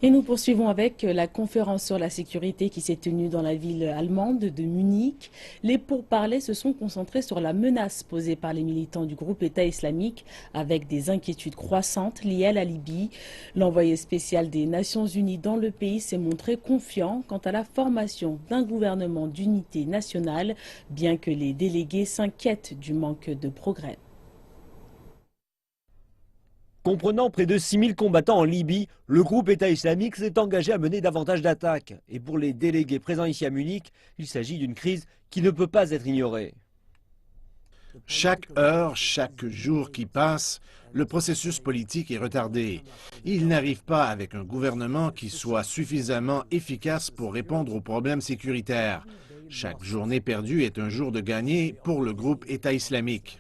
Et nous poursuivons avec la conférence sur la sécurité qui s'est tenue dans la ville allemande de Munich. Les pourparlers se sont concentrés sur la menace posée par les militants du groupe État islamique avec des inquiétudes croissantes liées à la Libye. L'envoyé spécial des Nations Unies dans le pays s'est montré confiant quant à la formation d'un gouvernement d'unité nationale, bien que les délégués s'inquiètent du manque de progrès. Comprenant près de 6000 combattants en Libye, le groupe État islamique s'est engagé à mener davantage d'attaques. Et pour les délégués présents ici à Munich, il s'agit d'une crise qui ne peut pas être ignorée. Chaque heure, chaque jour qui passe, le processus politique est retardé. Il n'arrive pas avec un gouvernement qui soit suffisamment efficace pour répondre aux problèmes sécuritaires. Chaque journée perdue est un jour de gagné pour le groupe État islamique.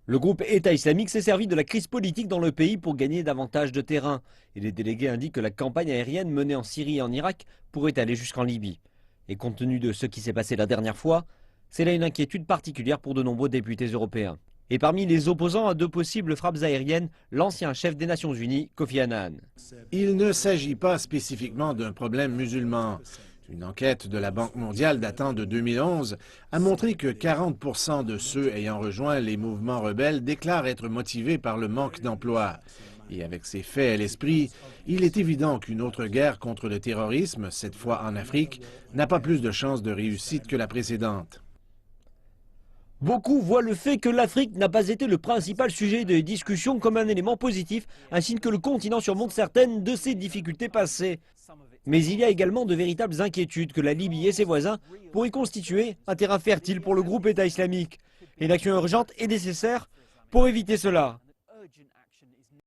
Le groupe État islamique s'est servi de la crise politique dans le pays pour gagner davantage de terrain. Et les délégués indiquent que la campagne aérienne menée en Syrie et en Irak pourrait aller jusqu'en Libye. Et compte tenu de ce qui s'est passé la dernière fois, c'est là une inquiétude particulière pour de nombreux députés européens. Et parmi les opposants à de possibles frappes aériennes, l'ancien chef des Nations Unies, Kofi Annan. Il ne s'agit pas spécifiquement d'un problème musulman. Une enquête de la Banque mondiale datant de 2011 a montré que 40% de ceux ayant rejoint les mouvements rebelles déclarent être motivés par le manque d'emploi. Et avec ces faits à l'esprit, il est évident qu'une autre guerre contre le terrorisme, cette fois en Afrique, n'a pas plus de chances de réussite que la précédente. Beaucoup voient le fait que l'Afrique n'a pas été le principal sujet des discussions comme un élément positif, un signe que le continent surmonte certaines de ses difficultés passées. Mais il y a également de véritables inquiétudes que la Libye et ses voisins pourraient constituer un terrain fertile pour le groupe État islamique. Et une action urgente est nécessaire pour éviter cela.